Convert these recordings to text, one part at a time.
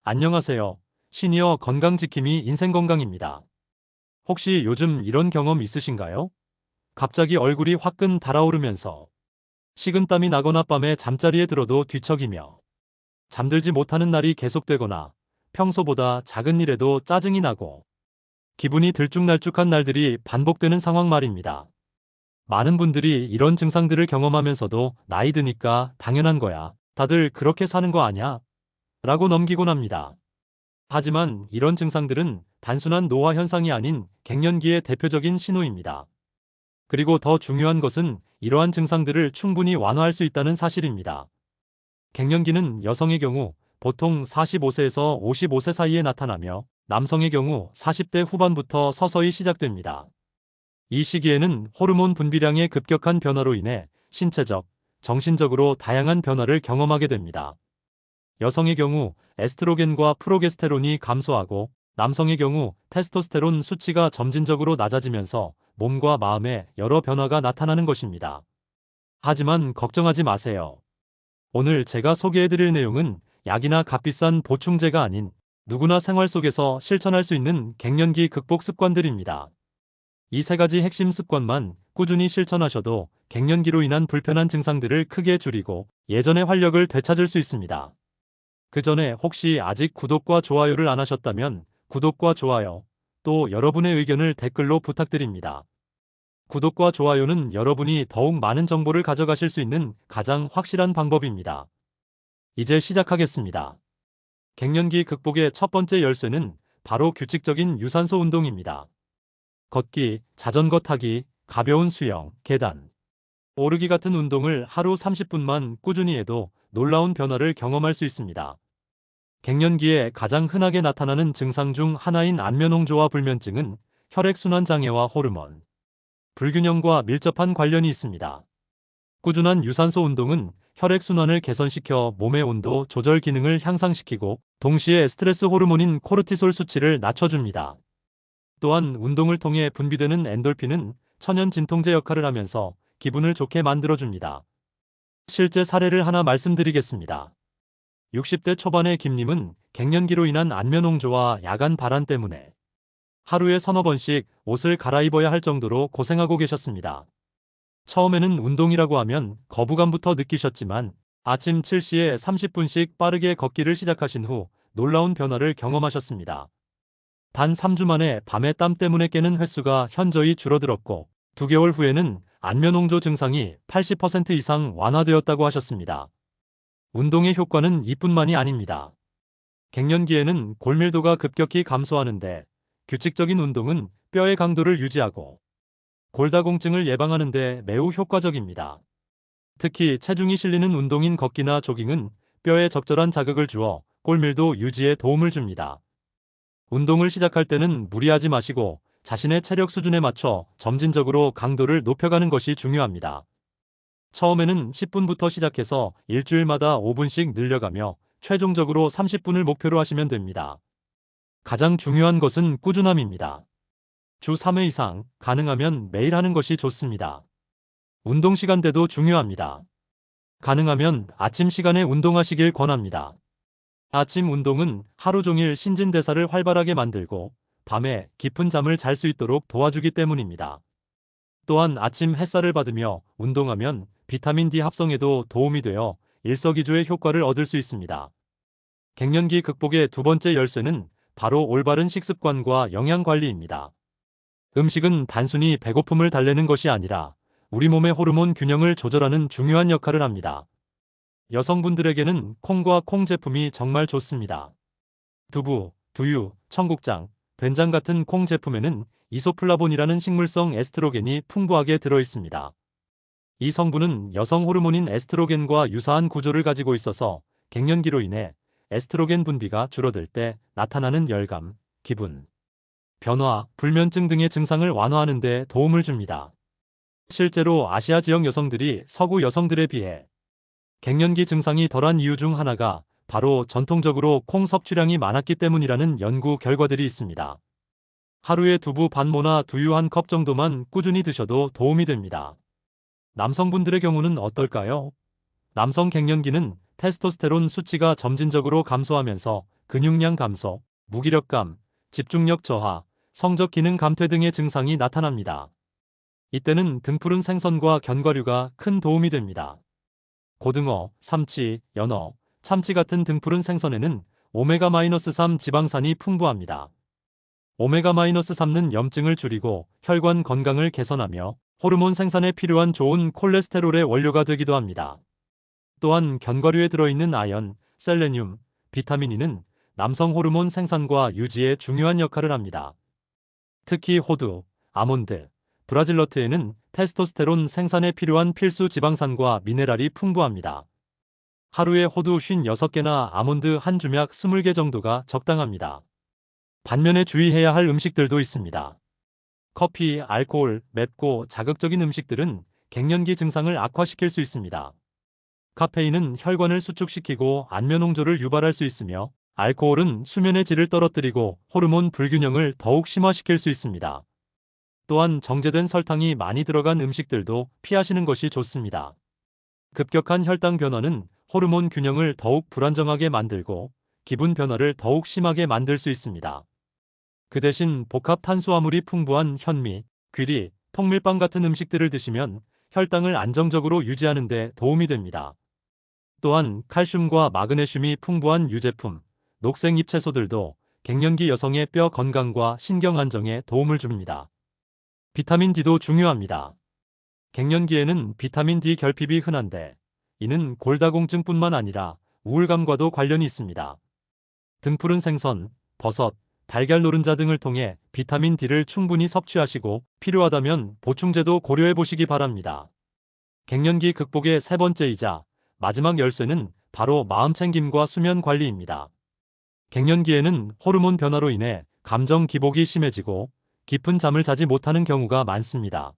안녕하세요. 시니어 건강지킴이 인생건강입니다. 혹시 요즘 이런 경험 있으신가요? 갑자기 얼굴이 화끈 달아오르면서 식은땀이 나거나 밤에 잠자리에 들어도 뒤척이며 잠들지 못하는 날이 계속되거나 평소보다 작은 일에도 짜증이 나고 기분이 들쭉날쭉한 날들이 반복되는 상황 말입니다. 많은 분들이 이런 증상들을 경험하면서도 나이 드니까 당연한 거야. 다들 그렇게 사는 거 아냐? 라고 넘기곤 합니다. 하지만 이런 증상들은 단순한 노화 현상이 아닌 갱년기의 대표적인 신호입니다. 그리고 더 중요한 것은 이러한 증상들을 충분히 완화할 수 있다는 사실입니다. 갱년기는 여성의 경우 보통 45세에서 55세 사이에 나타나며 남성의 경우 40대 후반부터 서서히 시작됩니다. 이 시기에는 호르몬 분비량의 급격한 변화로 인해 신체적, 정신적으로 다양한 변화를 경험하게 됩니다. 여성의 경우 에스트로겐과 프로게스테론이 감소하고 남성의 경우 테스토스테론 수치가 점진적으로 낮아지면서 몸과 마음에 여러 변화가 나타나는 것입니다. 하지만 걱정하지 마세요. 오늘 제가 소개해드릴 내용은 약이나 값비싼 보충제가 아닌 누구나 생활 속에서 실천할 수 있는 갱년기 극복 습관들입니다. 이 세 가지 핵심 습관만 꾸준히 실천하셔도 갱년기로 인한 불편한 증상들을 크게 줄이고 예전의 활력을 되찾을 수 있습니다. 그 전에 혹시 아직 구독과 좋아요를 안 하셨다면 구독과 좋아요, 또 여러분의 의견을 댓글로 부탁드립니다. 구독과 좋아요는 여러분이 더욱 많은 정보를 가져가실 수 있는 가장 확실한 방법입니다. 이제 시작하겠습니다. 갱년기 극복의 첫 번째 열쇠는 바로 규칙적인 유산소 운동입니다. 걷기, 자전거 타기, 가벼운 수영, 계단, 오르기 같은 운동을 하루 30분만 꾸준히 해도 놀라운 변화를 경험할 수 있습니다. 갱년기에 가장 흔하게 나타나는 증상 중 하나인 안면홍조와 불면증은 혈액순환 장애와 호르몬 불균형과 밀접한 관련이 있습니다. 꾸준한 유산소 운동은 혈액순환을 개선시켜 몸의 온도 조절 기능을 향상시키고 동시에 스트레스 호르몬인 코르티솔 수치를 낮춰줍니다. 또한 운동을 통해 분비되는 엔돌핀은 천연 진통제 역할을 하면서 기분을 좋게 만들어줍니다. 실제 사례를 하나 말씀드리겠습니다. 60대 초반의 김님은 갱년기로 인한 안면홍조와 야간 발한 때문에 하루에 서너 번씩 옷을 갈아입어야 할 정도로 고생하고 계셨습니다. 처음에는 운동이라고 하면 거부감부터 느끼셨지만 아침 7시에 30분씩 빠르게 걷기를 시작하신 후 놀라운 변화를 경험하셨습니다. 단 3주 만에 밤에 땀 때문에 깨는 횟수가 현저히 줄어들었고 2개월 후에는 안면홍조 증상이 80% 이상 완화되었다고 하셨습니다. 운동의 효과는 이뿐만이 아닙니다. 갱년기에는 골밀도가 급격히 감소하는데 규칙적인 운동은 뼈의 강도를 유지하고 골다공증을 예방하는 데 매우 효과적입니다. 특히 체중이 실리는 운동인 걷기나 조깅은 뼈에 적절한 자극을 주어 골밀도 유지에 도움을 줍니다. 운동을 시작할 때는 무리하지 마시고 자신의 체력 수준에 맞춰 점진적으로 강도를 높여가는 것이 중요합니다. 처음에는 10분부터 시작해서 일주일마다 5분씩 늘려가며 최종적으로 30분을 목표로 하시면 됩니다. 가장 중요한 것은 꾸준함입니다. 주 3회 이상, 가능하면 매일 하는 것이 좋습니다. 운동 시간대도 중요합니다. 가능하면 아침 시간에 운동하시길 권합니다. 아침 운동은 하루 종일 신진대사를 활발하게 만들고 밤에 깊은 잠을 잘 수 있도록 도와주기 때문입니다. 또한 아침 햇살을 받으며 운동하면 비타민 D 합성에도 도움이 되어 일석이조의 효과를 얻을 수 있습니다. 갱년기 극복의 두 번째 열쇠는 바로 올바른 식습관과 영양관리입니다. 음식은 단순히 배고픔을 달래는 것이 아니라 우리 몸의 호르몬 균형을 조절하는 중요한 역할을 합니다. 여성분들에게는 콩과 콩 제품이 정말 좋습니다. 두부, 두유, 청국장, 된장 같은 콩 제품에는 이소플라본이라는 식물성 에스트로겐이 풍부하게 들어 있습니다. 이 성분은 여성 호르몬인 에스트로겐과 유사한 구조를 가지고 있어서 갱년기로 인해 에스트로겐 분비가 줄어들 때 나타나는 열감, 기분 변화, 불면증 등의 증상을 완화하는 데 도움을 줍니다. 실제로 아시아 지역 여성들이 서구 여성들에 비해 갱년기 증상이 덜한 이유 중 하나가 바로 전통적으로 콩 섭취량이 많았기 때문이라는 연구 결과들이 있습니다. 하루에 두부 반모나 두유 한 컵 정도만 꾸준히 드셔도 도움이 됩니다. 남성분들의 경우는 어떨까요? 남성 갱년기는 테스토스테론 수치가 점진적으로 감소하면서 근육량 감소, 무기력감, 집중력 저하, 성적 기능 감퇴 등의 증상이 나타납니다. 이때는 등푸른 생선과 견과류가 큰 도움이 됩니다. 고등어, 삼치, 연어, 참치 같은 등푸른 생선에는 오메가-3 지방산이 풍부합니다. 오메가-3는 염증을 줄이고 혈관 건강을 개선하며 호르몬 생산에 필요한 좋은 콜레스테롤의 원료가 되기도 합니다. 또한 견과류에 들어있는 아연, 셀레늄, 비타민 E는 남성 호르몬 생산과 유지에 중요한 역할을 합니다. 특히 호두, 아몬드, 브라질너트에는 테스토스테론 생산에 필요한 필수 지방산과 미네랄이 풍부합니다. 하루에 호두 56개나 아몬드 한 주맥 20개 정도가 적당합니다. 반면에 주의해야 할 음식들도 있습니다. 커피, 알코올, 맵고 자극적인 음식들은 갱년기 증상을 악화시킬 수 있습니다. 카페인은 혈관을 수축시키고 안면 홍조를 유발할 수 있으며 알코올은 수면의 질을 떨어뜨리고 호르몬 불균형을 더욱 심화시킬 수 있습니다. 또한 정제된 설탕이 많이 들어간 음식들도 피하시는 것이 좋습니다. 급격한 혈당 변화는 호르몬 균형을 더욱 불안정하게 만들고 기분 변화를 더욱 심하게 만들 수 있습니다. 그 대신 복합 탄수화물이 풍부한 현미, 귀리, 통밀빵 같은 음식들을 드시면 혈당을 안정적으로 유지하는 데 도움이 됩니다. 또한 칼슘과 마그네슘이 풍부한 유제품, 녹색 잎채소들도 갱년기 여성의 뼈 건강과 신경 안정에 도움을 줍니다. 비타민 D도 중요합니다. 갱년기에는 비타민 D 결핍이 흔한데 이는 골다공증뿐만 아니라 우울감과도 관련이 있습니다. 등푸른 생선, 버섯, 달걀 노른자 등을 통해 비타민 D를 충분히 섭취하시고 필요하다면 보충제도 고려해 보시기 바랍니다. 갱년기 극복의 세 번째이자 마지막 열쇠는 바로 마음챙김과 수면 관리입니다. 갱년기에는 호르몬 변화로 인해 감정 기복이 심해지고 깊은 잠을 자지 못하는 경우가 많습니다.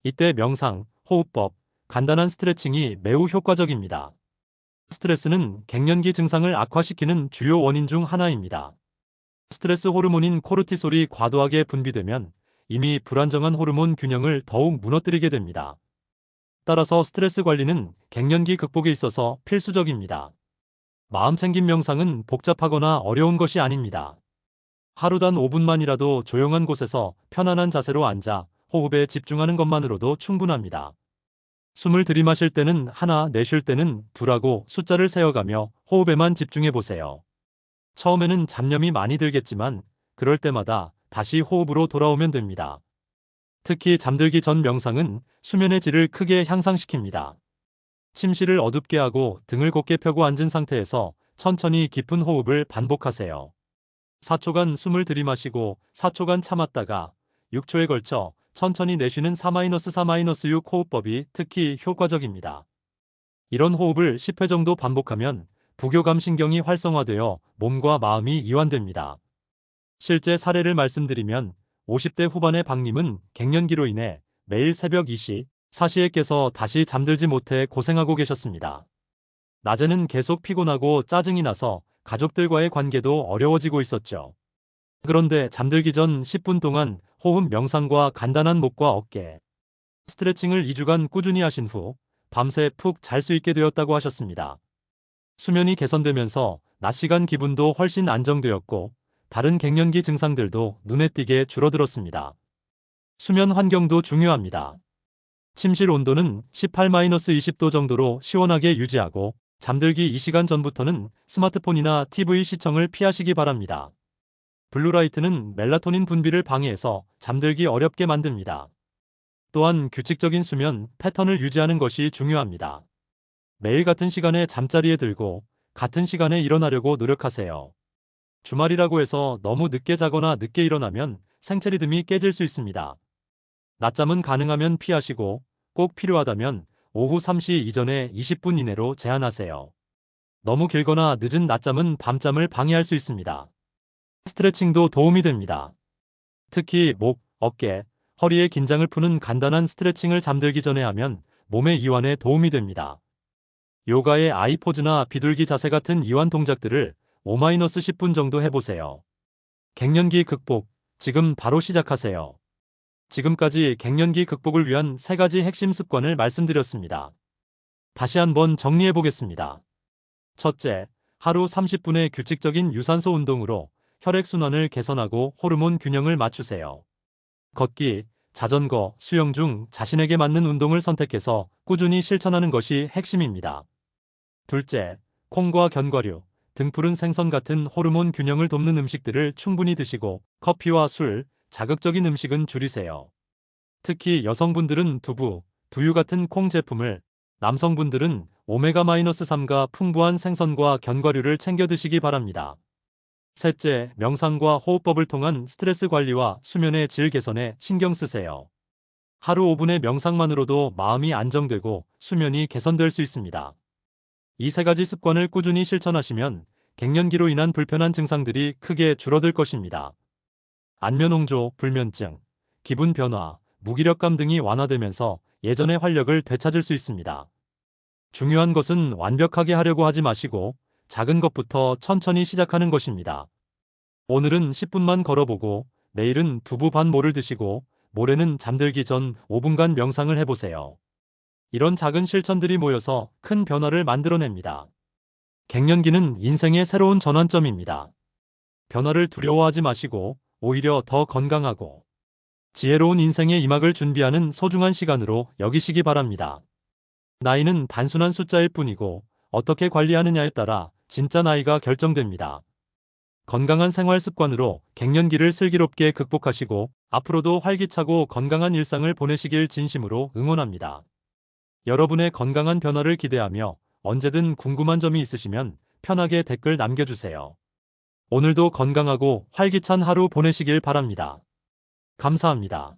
이때 명상, 호흡법, 간단한 스트레칭이 매우 효과적입니다. 스트레스는 갱년기 증상을 악화시키는 주요 원인 중 하나입니다. 스트레스 호르몬인 코르티솔이 과도하게 분비되면 이미 불안정한 호르몬 균형을 더욱 무너뜨리게 됩니다. 따라서 스트레스 관리는 갱년기 극복에 있어서 필수적입니다. 마음챙김 명상은 복잡하거나 어려운 것이 아닙니다. 하루 단 5분만이라도 조용한 곳에서 편안한 자세로 앉아 호흡에 집중하는 것만으로도 충분합니다. 숨을 들이마실 때는 하나, 내쉴 때는 둘하고 숫자를 세어가며 호흡에만 집중해 보세요. 처음에는 잡념이 많이 들겠지만 그럴 때마다 다시 호흡으로 돌아오면 됩니다. 특히 잠들기 전 명상은 수면의 질을 크게 향상시킵니다. 침실을 어둡게 하고 등을 곧게 펴고 앉은 상태에서 천천히 깊은 호흡을 반복하세요. 4초간 숨을 들이마시고 4초간 참았다가 6초에 걸쳐 천천히 내쉬는 4-4-6 호흡법이 특히 효과적입니다. 이런 호흡을 10회 정도 반복하면 부교감 신경이 활성화되어 몸과 마음이 이완됩니다. 실제 사례를 말씀드리면 50대 후반의 박님은 갱년기로 인해 매일 새벽 2시, 4시에 깨서 다시 잠들지 못해 고생하고 계셨습니다. 낮에는 계속 피곤하고 짜증이 나서 가족들과의 관계도 어려워지고 있었죠. 그런데 잠들기 전 10분 동안 호흡 명상과 간단한 목과 어깨 스트레칭을 2주간 꾸준히 하신 후 밤새 푹 잘 수 있게 되었다고 하셨습니다. 수면이 개선되면서 낮 시간 기분도 훨씬 안정되었고 다른 갱년기 증상들도 눈에 띄게 줄어들었습니다. 수면 환경도 중요합니다. 침실 온도는 18-20도 정도로 시원하게 유지하고 잠들기 2시간 전부터는 스마트폰이나 TV 시청을 피하시기 바랍니다. 블루라이트는 멜라토닌 분비를 방해해서 잠들기 어렵게 만듭니다. 또한 규칙적인 수면 패턴을 유지하는 것이 중요합니다. 매일 같은 시간에 잠자리에 들고 같은 시간에 일어나려고 노력하세요. 주말이라고 해서 너무 늦게 자거나 늦게 일어나면 생체 리듬이 깨질 수 있습니다. 낮잠은 가능하면 피하시고 꼭 필요하다면 오후 3시 이전에 20분 이내로 제한하세요. 너무 길거나 늦은 낮잠은 밤잠을 방해할 수 있습니다. 스트레칭도 도움이 됩니다. 특히 목, 어깨, 허리의 긴장을 푸는 간단한 스트레칭을 잠들기 전에 하면 몸의 이완에 도움이 됩니다. 요가의 아이 포즈나 비둘기 자세 같은 이완 동작들을 5-10분 정도 해보세요. 갱년기 극복, 지금 바로 시작하세요. 지금까지 갱년기 극복을 위한 3가지 핵심 습관을 말씀드렸습니다. 다시 한번 정리해 보겠습니다. 첫째, 하루 30분의 규칙적인 유산소 운동으로 혈액순환을 개선하고 호르몬 균형을 맞추세요. 걷기, 자전거, 수영 중 자신에게 맞는 운동을 선택해서 꾸준히 실천하는 것이 핵심입니다. 둘째, 콩과 견과류, 등푸른 생선 같은 호르몬 균형을 돕는 음식들을 충분히 드시고 커피와 술, 자극적인 음식은 줄이세요. 특히 여성분들은 두부, 두유 같은 콩 제품을, 남성분들은 오메가-3가 풍부한 생선과 견과류를 챙겨 드시기 바랍니다. 셋째, 명상과 호흡법을 통한 스트레스 관리와 수면의 질 개선에 신경 쓰세요. 하루 5분의 명상만으로도 마음이 안정되고 수면이 개선될 수 있습니다. 이 세 가지 습관을 꾸준히 실천하시면 갱년기로 인한 불편한 증상들이 크게 줄어들 것입니다. 안면홍조, 불면증, 기분 변화, 무기력감 등이 완화되면서 예전의 활력을 되찾을 수 있습니다. 중요한 것은 완벽하게 하려고 하지 마시고 작은 것부터 천천히 시작하는 것입니다. 오늘은 10분만 걸어보고 내일은 두부 반 모를 드시고 모레는 잠들기 전 5분간 명상을 해보세요. 이런 작은 실천들이 모여서 큰 변화를 만들어냅니다. 갱년기는 인생의 새로운 전환점입니다. 변화를 두려워하지 마시고 오히려 더 건강하고 지혜로운 인생의 이막을 준비하는 소중한 시간으로 여기시기 바랍니다. 나이는 단순한 숫자일 뿐이고 어떻게 관리하느냐에 따라 진짜 나이가 결정됩니다. 건강한 생활 습관으로 갱년기를 슬기롭게 극복하시고 앞으로도 활기차고 건강한 일상을 보내시길 진심으로 응원합니다. 여러분의 건강한 변화를 기대하며 언제든 궁금한 점이 있으시면 편하게 댓글 남겨주세요. 오늘도 건강하고 활기찬 하루 보내시길 바랍니다. 감사합니다.